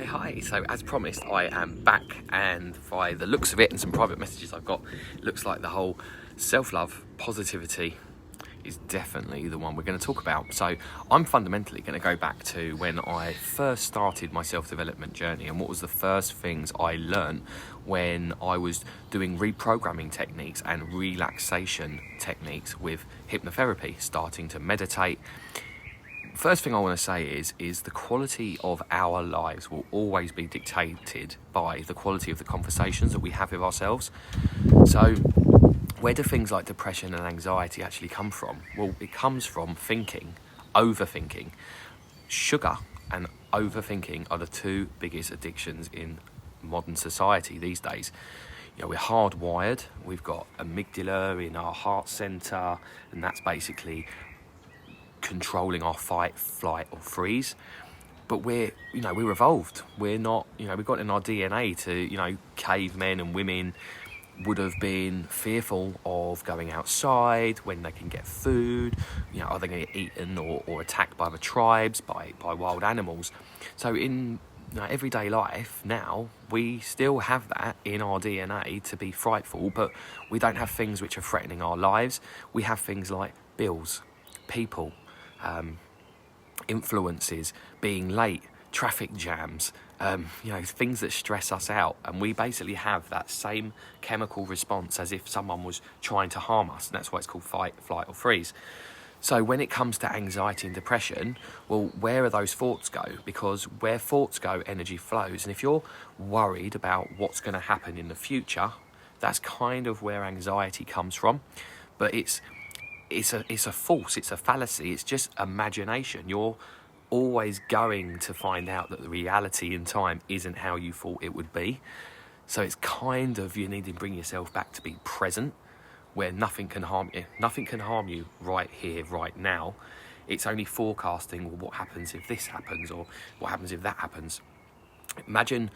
Hi. So as promised, I am back, and by the looks of it and some private messages I've got, it looks like the whole self-love, positivity is definitely the one we're going to talk about. So I'm fundamentally going to go back to when I first started my self-development journey, and what was the first things I learned when I was doing reprogramming techniques and relaxation techniques with hypnotherapy, starting to meditate. First thing I want to say is the quality of our lives will always be dictated by the quality of the conversations that we have with ourselves. So where do things like depression and anxiety actually come from? Well, it comes from thinking, overthinking. Sugar and overthinking are the two biggest addictions in modern society these days. You know, we're hardwired. We've got amygdala in our heart center, and that's basically controlling our fight, flight or freeze. But we're evolved. We're not, we've got in our DNA to, cavemen and women would have been fearful of going outside when they can get food. Are they going to get eaten or attacked by the tribes, by wild animals? So in everyday life now, we still have that in our DNA to be frightful, but we don't have things which are threatening our lives. We have things like bills, people, influences, being late, traffic jams, things that stress us out, and we basically have that same chemical response as if someone was trying to harm us, and that's why it's called fight, flight or freeze. So when it comes to anxiety and depression, well, where are those thoughts go? Because where thoughts go, energy flows, and if you're worried about what's going to happen in the future, that's kind of where anxiety comes from. But it's a false, it's a fallacy, it's just imagination. You're always going to find out that the reality in time isn't how you thought it would be. So it's kind of, you need to bring yourself back to be present, where nothing can harm you. Nothing can harm you right here, right now. It's only forecasting, well, what happens if this happens, or what happens if that happens. Imagine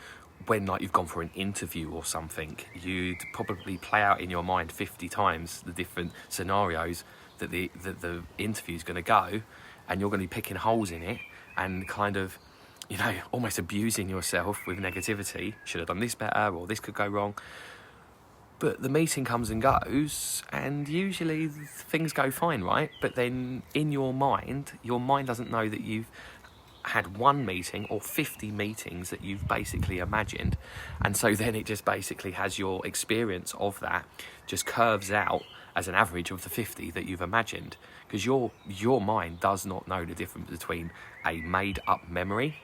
when you've gone for an interview or something, you'd probably play out in your mind 50 times the different scenarios that the interview's going to go, and you're going to be picking holes in it and kind of, almost abusing yourself with negativity. Should have done this better, or this could go wrong. But the meeting comes and goes, and usually things go fine, right? But then in your mind doesn't know that you've had one meeting or 50 meetings that you've basically imagined. And so then it just basically has your experience of that just curves out as an average of the 50 that you've imagined, because your mind does not know the difference between a made up memory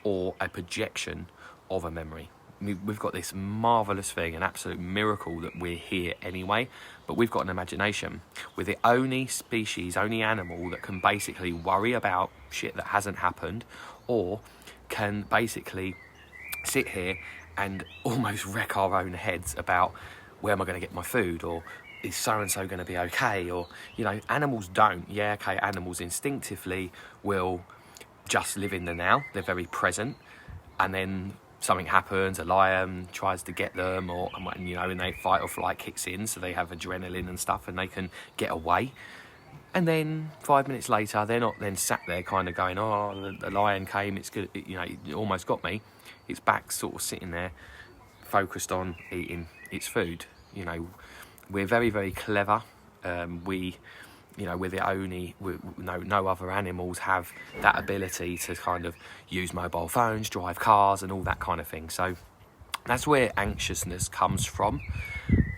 or a projection of a memory. We've got this marvellous thing, an absolute miracle that we're here anyway, but we've got an imagination. We're the only species, only animal that can basically worry about shit that hasn't happened, or can basically sit here and almost wreck our own heads about, where am I going to get my food, or is so-and-so going to be okay? Or, animals don't. Yeah, okay, animals instinctively will just live in the now. They're very present, and then something happens, a lion tries to get them, and they fight or flight kicks in, so they have adrenaline and stuff, and they can get away. And then 5 minutes later, they're not then sat there kind of going, oh, the lion came, it's good, it almost got me. It's back sort of sitting there, focused on eating its food. We're very, very clever. We're the only, no other animals have that ability to kind of use mobile phones, drive cars and all that kind of thing. So that's where anxiousness comes from.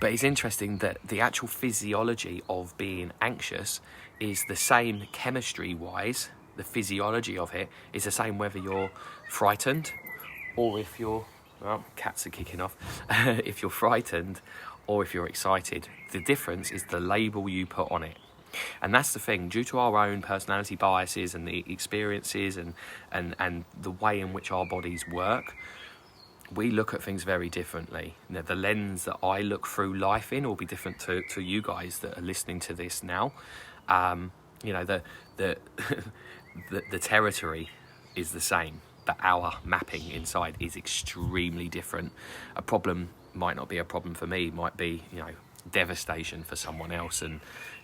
But it's interesting that the actual physiology of being anxious is the same chemistry-wise. The physiology of it is the same whether you're frightened or if you're, well, cats are kicking off, if you're frightened or if you're excited. The difference is the label you put on it. And that's the thing, due to our own personality biases and the experiences and the way in which our bodies work, we look at things very differently. The lens that I look through life in will be different to you guys that are listening to this now. The territory is the same, but our mapping inside is extremely different. A problem might not be a problem for me, might be, devastation for someone else. And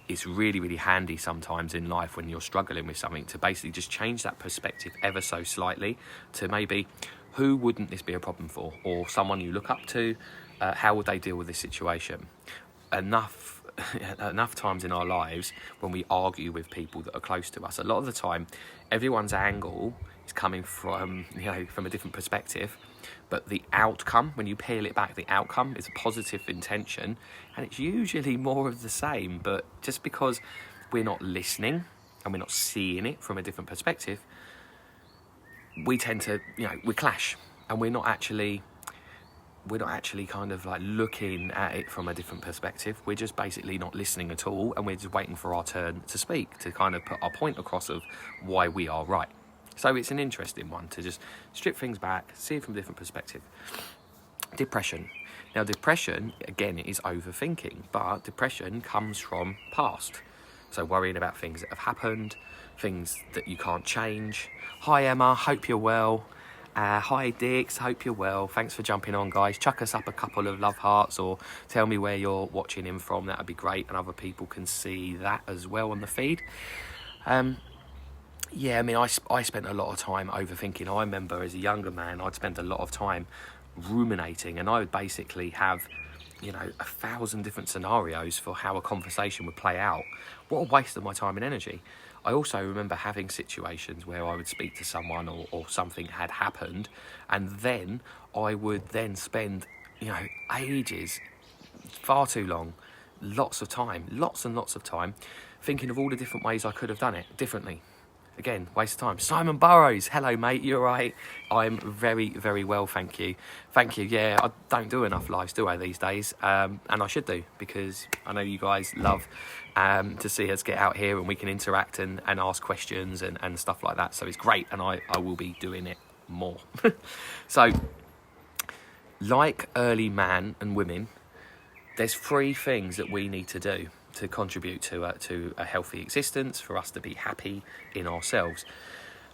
it's really, really handy sometimes in life when you're struggling with something to basically just change that perspective ever so slightly, to maybe Who wouldn't this be a problem for? Or someone you look up to, how would they deal with this situation? Enough times in our lives when we argue with people that are close to us, a lot of the time everyone's angle is coming from from a different perspective, but the outcome, when you peel it back, the outcome is a positive intention, and it's usually more of the same. But just because we're not listening and we're not seeing it from a different perspective, we tend to we clash, and we're not actually kind of like looking at it from a different perspective. We're just basically not listening at all, and we're just waiting for our turn to speak, to kind of put our point across of why we are right. So it's an interesting one to just strip things back, see it from a different perspective. Depression. Now, depression, again, is overthinking, but depression comes from past. So worrying about things that have happened, things that you can't change. Hi, Emma, hope you're well. Hi, Dix, hope you're well. Thanks for jumping on, guys. Chuck us up a couple of love hearts, or tell me where you're watching in from. That would be great, and other people can see that as well on the feed. Yeah, I mean, I spent a lot of time overthinking. I remember as a younger man, I'd spend a lot of time ruminating, and I would basically have 1,000 different scenarios for how a conversation would play out. What a waste of my time and energy. I also remember having situations where I would speak to someone, or something had happened, and then I would then spend ages, far too long, lots and lots of time thinking of all the different ways I could have done it differently. Again, waste of time. Simon Burrows, hello mate, you're right. I'm very, very well, thank you. Thank you. Yeah, I don't do enough lives, do I, these days? And I should do, because I know you guys love to see us get out here and we can interact and ask questions and stuff like that. So it's great, and I will be doing it more. So, like early man and women, there's 3 things that we need to do to contribute to a healthy existence, for us to be happy in ourselves.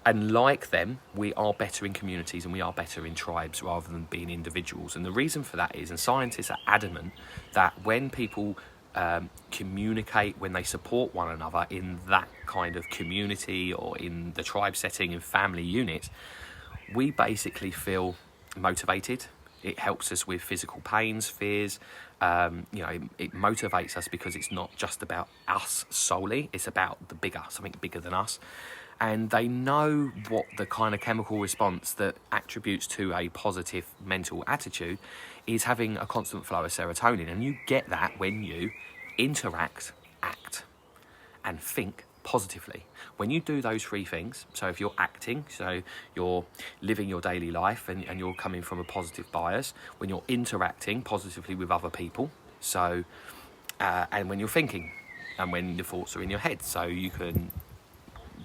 And like them, we are better in communities, and we are better in tribes rather than being individuals. And the reason for that is, and scientists are adamant, that when people communicate, when they support one another in that kind of community or in the tribe setting, in family units, we basically feel motivated. It helps us with physical pains, fears. It motivates us because it's not just about us solely. It's about something bigger than us. And they know what the kind of chemical response that attributes to a positive mental attitude is, having a constant flow of serotonin. And you get that when you interact, act, and think positively. When you do those 3 things, so if you're acting, so you're living your daily life and you're coming from a positive bias, when you're interacting positively with other people, so and when you're thinking, and when the thoughts are in your head, so you can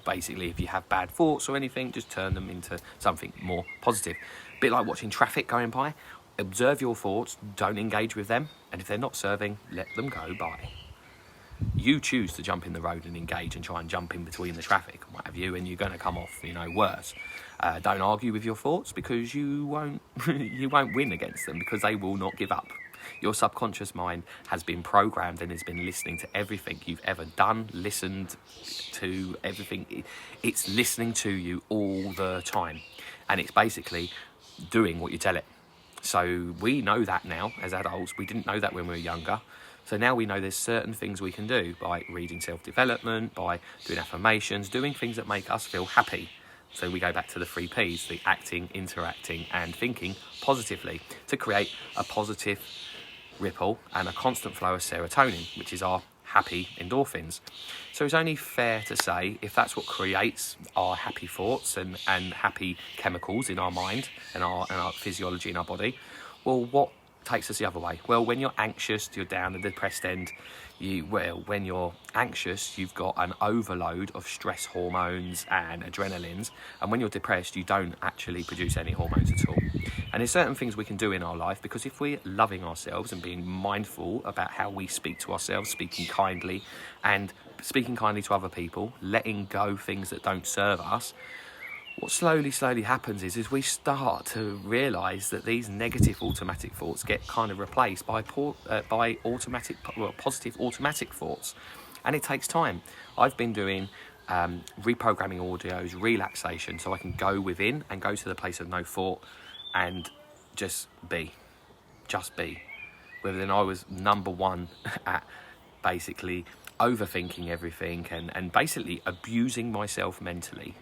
basically, if you have bad thoughts or anything, just turn them into something more positive. A bit like watching traffic going by. Observe your thoughts, don't engage with them, and if they're not serving, let them go by. You choose to jump in the road and engage and try and jump in between the traffic and what have you, and you're going to come off worse. Don't argue with your thoughts, because you won't win against them, because they will not give up. Your subconscious mind has been programmed and has been listening to everything you've ever done, listened to everything. It's listening to you all the time, and it's basically doing what you tell it. So we know that now as adults. We didn't know that when we were younger. So now we know there's certain things we can do by reading self-development, by doing affirmations, doing things that make us feel happy. So we go back to the 3 Ps, the acting, interacting, and thinking positively, to create a positive ripple and a constant flow of serotonin, which is our happy endorphins. So it's only fair to say, if that's what creates our happy thoughts and happy chemicals in our mind and our physiology in our body, well, what takes us the other way? Well, when you're anxious, you're down the depressed end. When you're anxious, you've got an overload of stress hormones and adrenalines, and when you're depressed, you don't actually produce any hormones at all. And there's certain things we can do in our life, because if we're loving ourselves and being mindful about how we speak to ourselves, speaking kindly to other people, letting go things that don't serve us, what slowly happens is we start to realise that these negative automatic thoughts get kind of replaced by positive automatic thoughts. And it takes time. I've been doing reprogramming audios, relaxation, so I can go within and go to the place of no thought, and just be. Whether then I was number one at basically overthinking everything and basically abusing myself mentally.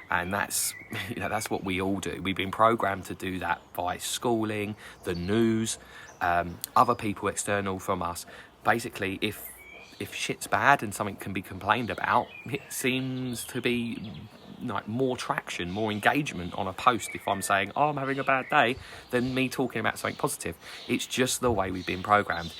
And that's, that's what we all do. We've been programmed to do that by schooling, the news, other people external from us. Basically, if shit's bad and something can be complained about, it seems to be like more traction, more engagement on a post if I'm saying, oh, I'm having a bad day, than me talking about something positive. It's just the way we've been programmed.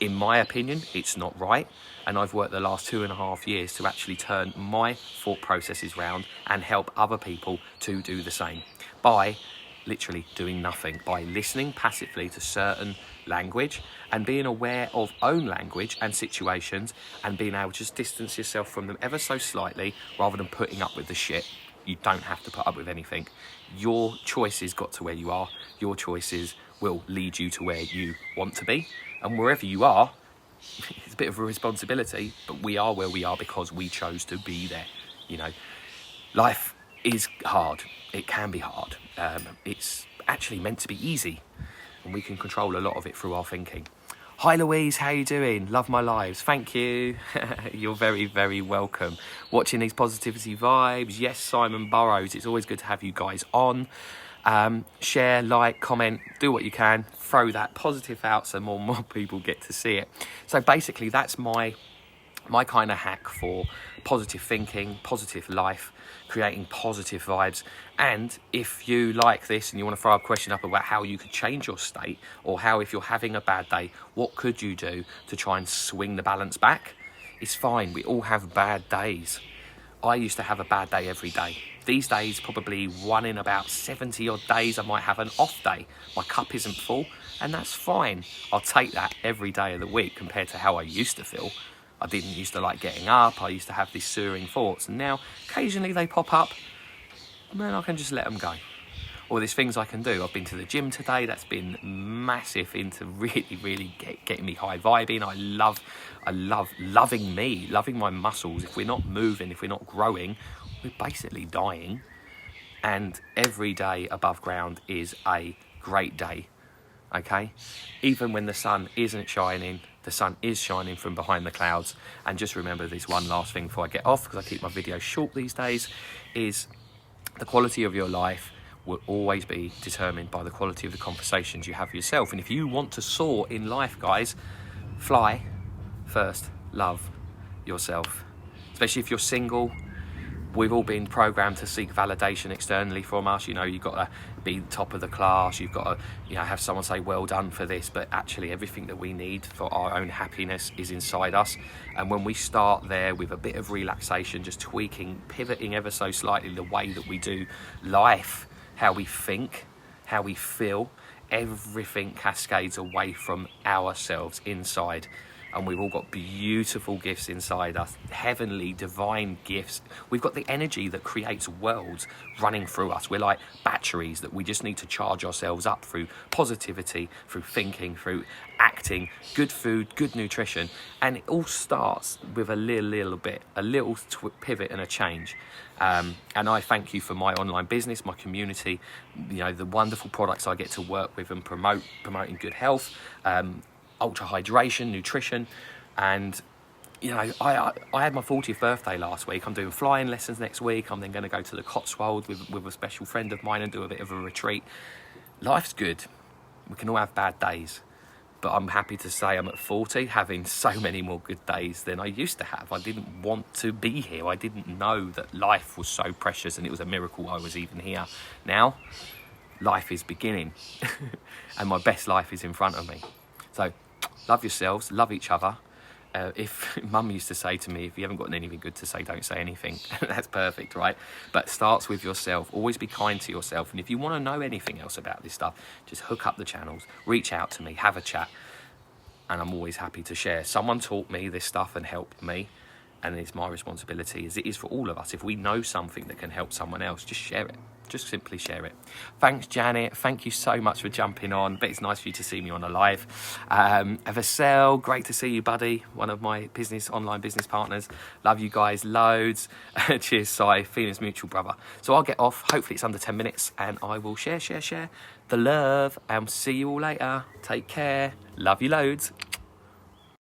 In my opinion, it's not right. And I've worked the last 2.5 years to actually turn my thought processes round and help other people to do the same by literally doing nothing, by listening passively to certain language and being aware of own language and situations and being able to just distance yourself from them ever so slightly rather than putting up with the shit. You don't have to put up with anything. Your choices got to where you are. Your choices will lead you to where you want to be. And wherever you are, it's a bit of a responsibility, but we are where we are because we chose to be there. Life is hard. It can be hard. It's actually meant to be easy, and we can control a lot of it through our thinking. Hi Louise, how you doing? Love my lives. Thank you. You're very, very welcome. Watching these positivity vibes. Yes, Simon Burrows. It's always good to have you guys on. Share, like, comment, do what you can. Throw that positive out so more people get to see it. So basically, that's my kind of hack for positive thinking, positive life, creating positive vibes. And if you like this and you want to throw a question up about how you could change your state, or how if you're having a bad day, what could you do to try and swing the balance back? It's fine. We all have bad days. I used to have a bad day every day. These days, probably one in about 70 odd days, I might have an off day. My cup isn't full, and that's fine. I'll take that every day of the week compared to how I used to feel. I didn't used to like getting up. I used to have these searing thoughts, and now occasionally they pop up, and then I can just let them go. Or there's things I can do. I've been to the gym today. That's been massive into really getting me high vibing. I love loving me, loving my muscles. If we're not moving, if we're not growing, we're basically dying. And every day above ground is a great day, okay? Even when the sun isn't shining, the sun is shining from behind the clouds. And just remember this one last thing before I get off, because I keep my videos short these days, is the quality of your life will always be determined by the quality of the conversations you have with yourself. And if you want to soar in life, guys, fly first, love yourself. Especially if you're single. We've all been programmed to seek validation externally from us. You've got to be top of the class. You've got to, have someone say, well done for this. But actually, everything that we need for our own happiness is inside us. And when we start there with a bit of relaxation, just tweaking, pivoting ever so slightly the way that we do life, how we think, how we feel, everything cascades away from ourselves inside. And we've all got beautiful gifts inside us, heavenly, divine gifts. We've got the energy that creates worlds running through us. We're like batteries that we just need to charge ourselves up through positivity, through thinking, through acting, good food, good nutrition. And it all starts with a little pivot and a change. And I thank you for my online business, my community, the wonderful products I get to work with and promoting good health, ultra hydration, nutrition. And I had my 40th birthday last week. I'm doing flying lessons next week. I'm then going to go to the Cotswolds with a special friend of mine and do a bit of a retreat. Life's good. We can all have bad days, but I'm happy to say I'm at 40 having so many more good days than I used to have. I didn't want to be here. I didn't know that life was so precious, and it was a miracle I was even here. Now life is beginning and my best life is in front of me. So love yourselves, love each other. If Mum used to say to me, if you haven't got anything good to say, don't say anything. That's perfect, right? But starts with yourself. Always be kind to yourself. And if you want to know anything else about this stuff, just hook up the channels, reach out to me, have a chat. And I'm always happy to share. Someone taught me this stuff and helped me. and it's my responsibility, as it is for all of us. If we know something that can help someone else, just share it. Just simply share it. Thanks, Janet. Thank you so much for jumping on. But it's nice for you to see me on a live. Avacel, great to see you, buddy. One of my online business partners. Love you guys loads. Cheers, Si. Feelings mutual, brother. So I'll get off. Hopefully it's under 10 minutes, and I will share the love. And see you all later. Take care. Love you loads.